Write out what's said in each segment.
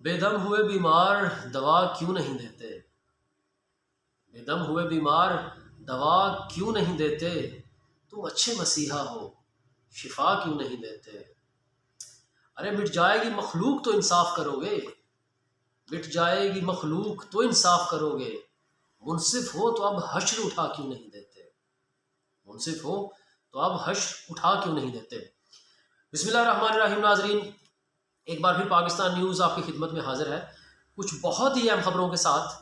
بے دم ہوئے بیمار دوا کیوں نہیں دیتے؟ بے دم ہوئے بیمار دوا کیوں نہیں دیتے؟ تم اچھے مسیحا ہو، شفا کیوں نہیں دیتے؟ ارے مٹ جائے گی مخلوق تو انصاف کرو گے، مٹ جائے گی مخلوق تو انصاف کرو گے، منصف ہو تو اب حشر اٹھا کیوں نہیں دیتے؟ منصف ہو تو اب حشر اٹھا کیوں نہیں دیتے؟ بسم اللہ الرحمن الرحیم۔ ناظرین، ایک بار پھر پاکستان نیوز آپ کی خدمت میں حاضر ہے کچھ بہت ہی اہم خبروں کے ساتھ۔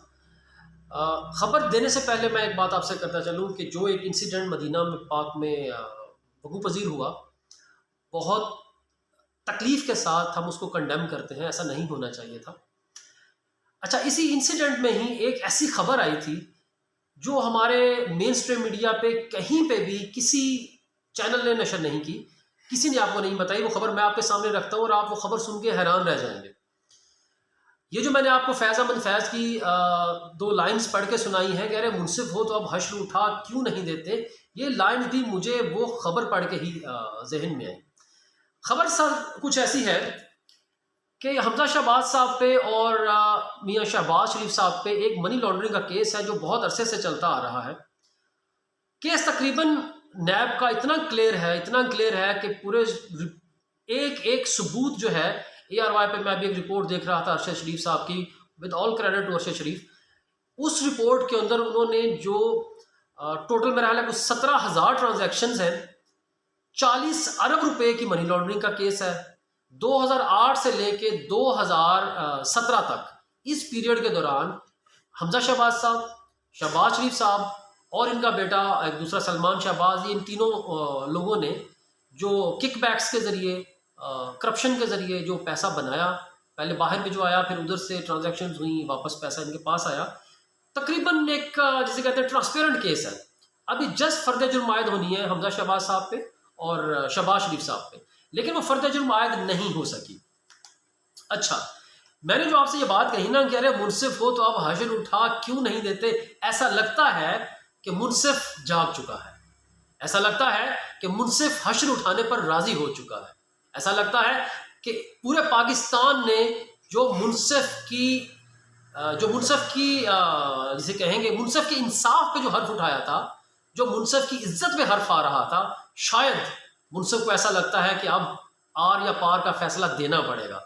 خبر دینے سے پہلے میں ایک بات آپ سے کرتا چلوں کہ جو ایک انسیڈنٹ مدینہ میں پاک میں وقوع پذیر ہوا، بہت تکلیف کے ساتھ ہم اس کو کنڈیم کرتے ہیں، ایسا نہیں ہونا چاہیے تھا۔ اچھا، اسی انسیڈنٹ میں ہی ایک ایسی خبر آئی تھی جو ہمارے مین اسٹریم میڈیا پہ کہیں پہ بھی کسی چینل نے نشر نہیں کی، کسی نے آپ کو نہیں بتائی۔ وہ خبر میں آپ کے سامنے رکھتا ہوں اور آپ وہ خبر سن کے حیران رہ جائیں گے۔ یہ جو میں نے آپ کو فیض احمد فیض کی دو لائنز پڑھ کے سنائی ہیں کہ ارے منصف ہو تو اب حشر اٹھا کیوں نہیں دیتے، یہ لائنز بھی مجھے وہ خبر پڑھ کے ہی ذہن میں آئی۔ خبر سر کچھ ایسی ہے کہ حمزہ شہباز صاحب پہ اور میاں شہباز شریف صاحب پہ ایک منی لانڈرنگ کا کیس ہے جو بہت عرصے سے چلتا آ رہا ہے۔ کیس تقریباً نیب کا اتنا کلیئر ہے کہ پورے ایک ثبوت جو ہے ARY پہ میں بھی ایک رپورٹ دیکھ رہا تھا ارشد شریف صاحب کی، with all credit to Arshad Sharif. اس رپورٹ کے اندر انہوں نے جو ٹوٹل میرا خیال ہے کچھ 17,000 ٹرانزیکشنز ہیں، 40 ارب روپے کی منی لانڈرنگ کا کیس ہے۔ 2008 سے لے کے 2017 تک اس پیریڈ کے دوران حمزہ شہباز صاحب، شہباز شریف صاحب اور ان کا بیٹا ایک دوسرا سلمان شہباز، ان تینوں لوگوں نے جو کک بیکس کے ذریعے، کرپشن کے ذریعے جو پیسہ بنایا، پہلے باہر میں جو آیا، پھر ادھر سے ٹرانزیکشنز ہوئیں، واپس پیسہ ان کے پاس آیا، تقریباً ایک جسے کہتے ہیں ٹرانسپیرنٹ کیس ہے۔ ابھی جسٹ فرد جرم عائد ہونی ہے حمزہ شہباز صاحب پہ اور شہباز شریف صاحب پہ، لیکن وہ فرد جرم عائد نہیں ہو سکی۔ اچھا، میں نے جو آپ سے یہ بات کہی نا کہ ارے منصف ہو تو اب حشر اٹھا کیوں نہیں دیتے، ایسا لگتا ہے کہ منصف جاگ چکا ہے، ایسا لگتا ہے کہ منصف حشر اٹھانے پر راضی ہو چکا ہے، ایسا لگتا ہے کہ پورے پاکستان نے جو منصف کی جسے کہیں گے منصف کے انصاف پہ جو حرف اٹھایا تھا، جو منصف کی عزت پہ حرف آ رہا تھا، شاید منصف کو ایسا لگتا ہے کہ اب آر یا پار کا فیصلہ دینا پڑے گا۔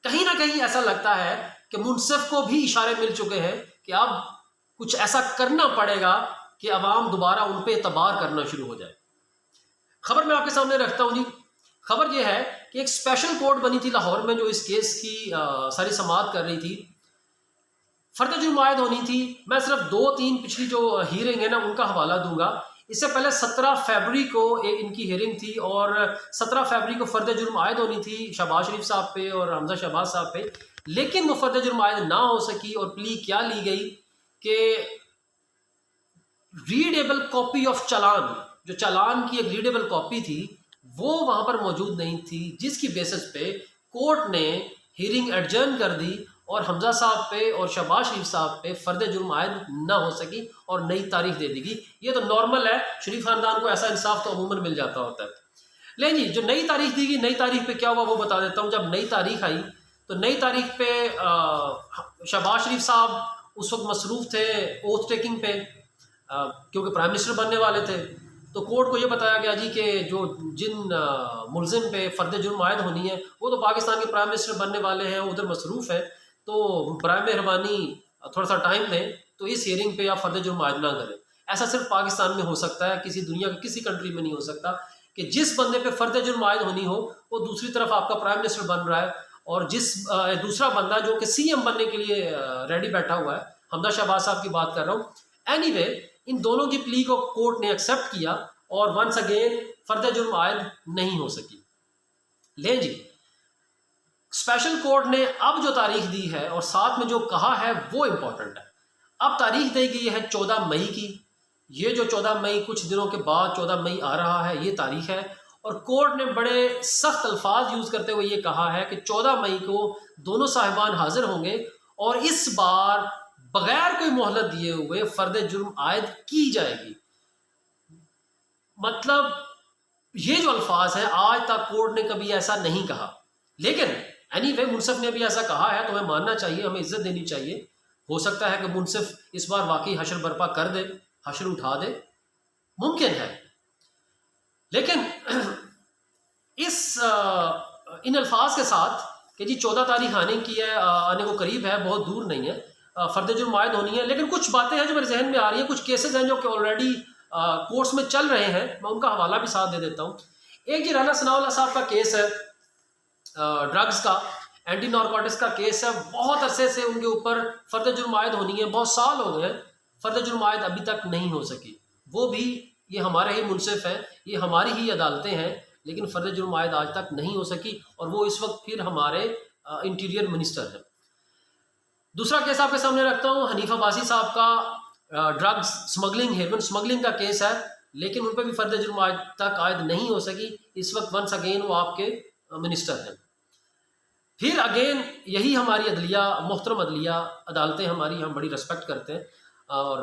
کہیں نہ کہیں ایسا لگتا ہے کہ منصف کو بھی اشارے مل چکے ہیں کہ اب کچھ ایسا کرنا پڑے گا کہ عوام دوبارہ ان پہ اعتبار کرنا شروع ہو جائے۔ خبر میں آپ کے سامنے رکھتا ہوں جی۔ خبر یہ ہے کہ ایک اسپیشل کورٹ بنی تھی لاہور میں جو اس کیس کی ساری سماعت کر رہی تھی، فرد جرم عائد ہونی تھی۔ میں صرف 2-3 پچھلی جو ہیرنگ ہے نا ان کا حوالہ دوں گا۔ اس سے پہلے 17 فیبری کو ان کی ہیرنگ تھی اور 17 فیبری کو فرد جرم عائد ہونی تھی شہباز شریف صاحب پہ اور حمزہ شہباز صاحب پہ، لیکن وہ فرد جرم عائد نہ ہو سکی اور پلی کیا لی گئی کہ ریڈیبل کاپی آف چالان، جو چالان کی ایک ریڈیبل کاپی تھی وہ وہاں پر موجود نہیں تھی، جس کی بیسس پہ کورٹ نے ہیرنگ ایڈجرن کر دی اور حمزہ صاحب پہ اور شہباز شریف صاحب پہ فرد جرم عائد نہ ہو سکی اور نئی تاریخ دے دی گئی۔ یہ تو نارمل ہے، شریف خاندان کو ایسا انصاف تو عموماً مل جاتا ہوتا ہے۔ لیکن جی جو نئی تاریخ دی گئی، نئی تاریخ پہ کیا ہوا وہ بتا دیتا ہوں۔ جب نئی تاریخ آئی تو نئی تاریخ پہ شہباز شریف صاحب اس وقت مصروف تھے اوتھ ٹیکنگ پہ، کیونکہ پرائم منسٹر بننے والے تھے، تو کورٹ کو یہ بتایا گیا جی کہ جو جن ملزم پہ فرد جرم عائد ہونی ہے وہ تو پاکستان کے پرائم منسٹر بننے والے ہیں، ادھر مصروف ہے، تو برائے مہربانی تھوڑا سا ٹائم دیں تو اس ہیرنگ پہ آپ فرد جرم عائد نہ کریں۔ ایسا صرف پاکستان میں ہو سکتا ہے، کسی دنیا کے کسی کنٹری میں نہیں ہو سکتا کہ جس بندے پہ فرد جرم عائد ہونی ہو وہ دوسری طرف آپ کا پرائم منسٹر بن رہا ہے، اور جس دوسرا بندہ جو کہ CM بننے کے لیے ریڈی بیٹھا ہوا ہے، حمزہ شہباز صاحب کی بات کر رہا ہوں۔ اینی وے، ان دونوں کی پلی کو کورٹ نے ایکسیپٹ کیا اور ونس اگین فرد جرم عائد نہیں ہو سکی۔ لیں جی، اسپیشل کورٹ نے اب جو تاریخ دی ہے اور ساتھ میں جو کہا ہے وہ امپورٹنٹ ہے۔ اب تاریخ دی گئی ہے 14 مئی کی۔ یہ جو 14 مئی کچھ دنوں کے بعد 14 مئی آ رہا ہے، یہ تاریخ ہے، اور کورٹ نے بڑے سخت الفاظ یوز کرتے ہوئے یہ کہا ہے کہ 14 مئی کو دونوں صاحبان حاضر ہوں گے اور اس بار بغیر کوئی مہلت دیے ہوئے فرد جرم عائد کی جائے گی۔ مطلب یہ جو الفاظ ہیں آج تک کورٹ نے کبھی ایسا نہیں کہا، لیکن اینی وے منصف نے بھی ایسا کہا ہے تو ہمیں ماننا چاہیے, ہمیں عزت دینی چاہیے. ہو سکتا ہے کہ منصف اس بار واقعی حشر برپا کر دے, حشر اٹھا دے, ممکن ہے. لیکن ان الفاظ کے ساتھ کہ جی 14 تاریخ آنے کو قریب ہے, بہت دور نہیں ہے, فرد جرم عائد ہونی ہے, لیکن کچھ باتیں ہیں جو میرے ذہن میں آ رہی ہیں, کچھ کیسز ہیں جو کہ آلریڈی کورٹس میں چل رہے ہیں, میں ان کا حوالہ بھی ساتھ دے دیتا ہوں. ایک جی رانا ثناء اللہ صاحب کا کیس ہے, ڈرگز کا, اینٹی نارکوٹکس کا کیس ہے. بہت عرصے سے ان کے اوپر فرد جرم عائد ہونی ہے, بہت سال ہو گئے ہیں, فرد جرم عائد ابھی تک نہیں ہو سکی. وہ بھی یہ ہمارے ہی منصف ہیں, یہ ہماری ہی عدالتیں ہیں, لیکن فرد جرم عائد آج تک نہیں ہو سکی, اور وہ اس وقت پھر ہمارے انٹیریئر منسٹر ہیں. دوسرا کیس آپ کے سامنے رکھتا ہوں, حنیف عباسی صاحب کا ڈرگز سمگلنگ, ہیروئن سمگلنگ کا کیس ہے, لیکن ان پہ بھی فرد جرم آج تک عائد نہیں ہو سکی. اس وقت ونس اگین وہ آپ کے منسٹر ہیں. پھر اگین یہی ہماری عدلیہ, محترم عدلیہ عدالتیں ہماری, ہم بڑی ریسپیکٹ کرتے ہیں, اور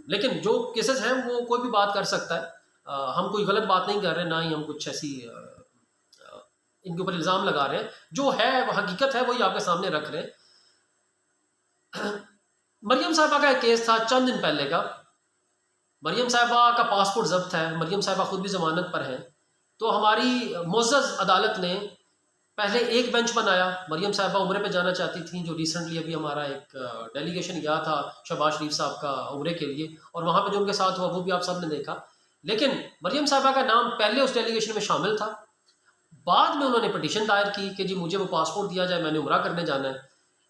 لیکن جو کیسز ہیں وہ کوئی بھی بات کر سکتا ہے. ہم کوئی غلط بات نہیں کر رہے, نہ ہی ہم کچھ ایسی ان کے اوپر الزام لگا رہے ہیں. جو ہے وہ حقیقت ہے, وہی آپ کے سامنے رکھ رہے ہیں. مریم صاحبہ کا ایک کیس تھا چند دن پہلے کا. مریم صاحبہ کا پاسپورٹ ضبط ہے, مریم صاحبہ خود بھی ضمانت پر ہیں. تو ہماری معزز عدالت نے پہلے ایک بینچ بنایا. مریم صاحبہ عمرے پہ جانا چاہتی تھیں, جو ریسنٹلی ابھی ہمارا ایک ڈیلیگیشن گیا تھا شہباز شریف صاحب کا عمرے کے لیے, اور وہاں پہ جو ان کے ساتھ ہوا وہ بھی آپ سب نے دیکھا. لیکن مریم صاحبہ کا نام پہلے اس ڈیلیگیشن میں شامل تھا. بعد میں انہوں نے پٹیشن دائر کی کہ جی مجھے وہ پاسپورٹ دیا جائے, میں نے عمرہ کرنے جانا ہے.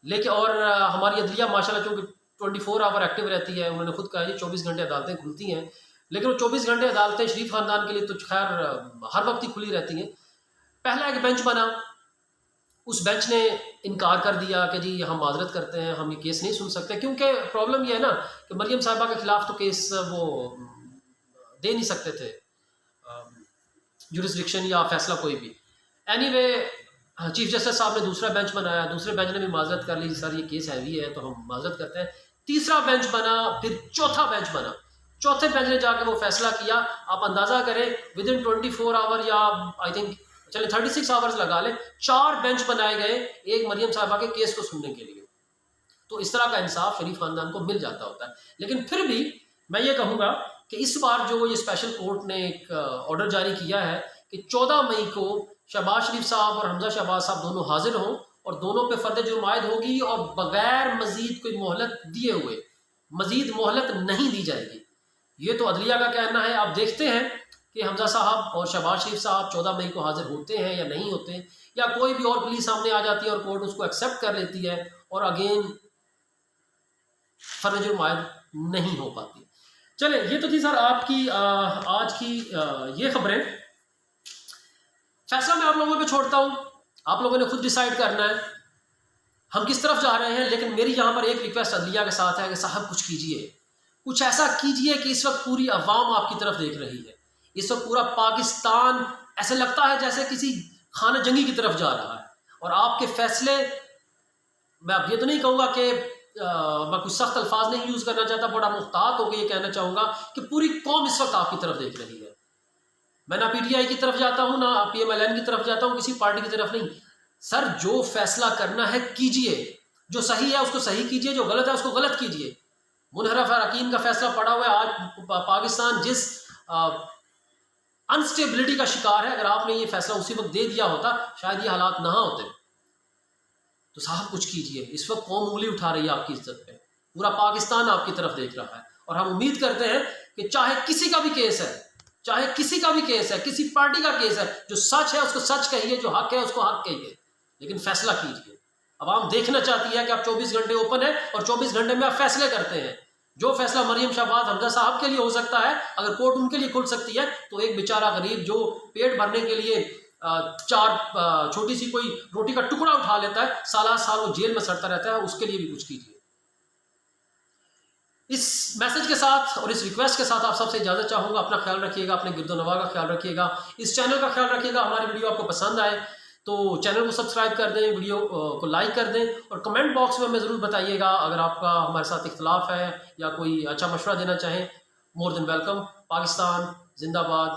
لیکن اور ہماری عدلیہ ماشاء اللہ چونکہ 24 آور ایکٹیو رہتی ہے, انہوں نے خود کہا جی 24 گھنٹے عدالتیں کھلتی ہیں, لیکن وہ 24 گھنٹے عدالتیں شریف خاندان کے لیے تو خیر ہر وقت ہی کھلی رہتی ہیں. پہلا ایک بینچ بنا, اس بینچ نے انکار کر دیا کہ جی ہم معذرت کرتے ہیں, ہم یہ کیس نہیں سن سکتے, کیونکہ پرابلم یہ ہے نا کہ مریم صاحبہ کے خلاف تو کیس وہ دے نہیں سکتے تھے, جورسڈکشن یا فیصلہ کوئی بھی. اینی وے چیف جسٹس صاحب نے دوسرا بینچ بنایا, دوسرے بینچ نے بھی معذرت کر لی, سر یہ کیس ہیوی ہے تو ہم معذرت کرتے ہیں. تیسرا بینچ بنا, پھر چوتھا بینچ بنا. چوتھے بینچ نے جا کے وہ فیصلہ کیا. آپ اندازہ کریں ود ان 24 آور یا آئی تھنک چلے 36 آورز لگا لیں, 4 بینچ بنائے گئے ایک مریم صاحبہ کے کیس کو سننے کے لیے. تو اس طرح کا انصاف شریف خاندان کو مل جاتا ہوتا ہے. لیکن پھر بھی میں یہ کہوں گا کہ اس بار جو یہ اسپیشل کورٹ نے ایک آرڈر جاری کیا ہے کہ 14 مئی کو شہباز شریف صاحب اور حمزہ شہباز صاحب دونوں حاضر ہوں, اور دونوں پہ فرد جرم عائد ہوگی, اور بغیر مزید کوئی مہلت دیے ہوئے مزید مہلت نہیں دی جائے گی. یہ تو عدلیہ کا کہنا ہے. آپ دیکھتے ہیں کہ حمزہ صاحب اور شہباز شریف صاحب 14 مئی کو حاضر ہوتے ہیں یا نہیں ہوتے, یا کوئی بھی اور پولیس سامنے آ جاتی ہے اور کورٹ اس کو ایکسیپٹ کر لیتی ہے, اور اگین فرد جرم عائد نہیں ہو پاتی. چلے یہ تو تھی سر آپ کی آج کی یہ خبریں. فیصلہ میں آپ لوگوں پہ چھوڑتا ہوں, آپ لوگوں نے خود ڈیسائیڈ کرنا ہے ہم کس طرف جا رہے ہیں. لیکن میری یہاں پر ایک ریکویسٹ عدلیہ کے ساتھ ہے کہ صاحب کچھ کیجئے, کچھ ایسا کیجئے کہ اس وقت پوری عوام آپ کی طرف دیکھ رہی ہے. اس وقت پورا پاکستان ایسے لگتا ہے جیسے کسی خانہ جنگی کی طرف جا رہا ہے, اور آپ کے فیصلے, میں اب یہ تو نہیں کہوں گا کہ میں کچھ سخت الفاظ نہیں یوز کرنا چاہتا, بڑا محتاط ہو کے یہ کہنا چاہوں گا کہ پوری قوم اس وقت آپ کی طرف دیکھ رہی ہے. میں نہ پی ٹی آئی کی طرف جاتا ہوں, نہ پی ایم ایل این کی طرف جاتا ہوں, کسی پارٹی کی طرف نہیں. سر جو فیصلہ کرنا ہے کیجئے, جو صحیح ہے اس کو صحیح کیجئے, جو غلط ہے اس کو غلط کیجئے. منحرف اراکین کا فیصلہ پڑا ہوا ہے. آج پاکستان جس انسٹیبلٹی کا شکار ہے, اگر آپ نے یہ فیصلہ اسی وقت دے دیا ہوتا شاید یہ حالات نہ ہوتے. تو صاحب کچھ کیجئے. اس وقت قوم انگلی اٹھا رہی ہے آپ کی عزت پہ, پورا پاکستان آپ کی طرف دیکھ رہا ہے, اور ہم امید کرتے ہیں کہ چاہے کسی کا بھی کیس ہے, چاہے کسی کا بھی کیس ہے, کسی پارٹی کا کیس ہے, جو سچ ہے اس کو سچ کہیے, جو حق ہے اس کو حق کہیے, لیکن فیصلہ کیجئے. عوام دیکھنا چاہتی ہے کہ آپ 24 گھنٹے اوپن ہے, اور 24 گھنٹے میں آپ فیصلے کرتے ہیں. جو فیصلہ مریم شہباز حمزہ صاحب کے لیے ہو سکتا ہے, اگر کورٹ ان کے لیے کھل سکتی ہے, تو ایک بیچارہ غریب جو پیٹ بھرنے کے لیے 4 چھوٹی سی کوئی روٹی کا ٹکڑا اٹھا لیتا ہے, سالہ سال وہ جیل میں سڑتا رہتا ہے, اس کے لیے بھی کچھ کیجیے. اس میسج کے ساتھ اور اس ریکویسٹ کے ساتھ آپ سب سے اجازت چاہوں گا. اپنا خیال رکھیے گا, اپنے گرد و نواح کا خیال رکھیے گا, اس چینل کا خیال رکھیے گا. ہماری ویڈیو آپ کو پسند آئے تو چینل کو سبسکرائب کر دیں, ویڈیو کو لائک کر دیں, اور کمنٹ باکس میں ہمیں ضرور بتائیے گا اگر آپ کا ہمارے ساتھ اختلاف ہے یا کوئی اچھا مشورہ دینا چاہیں. مور دین ویلکم. پاکستان زندہ باد.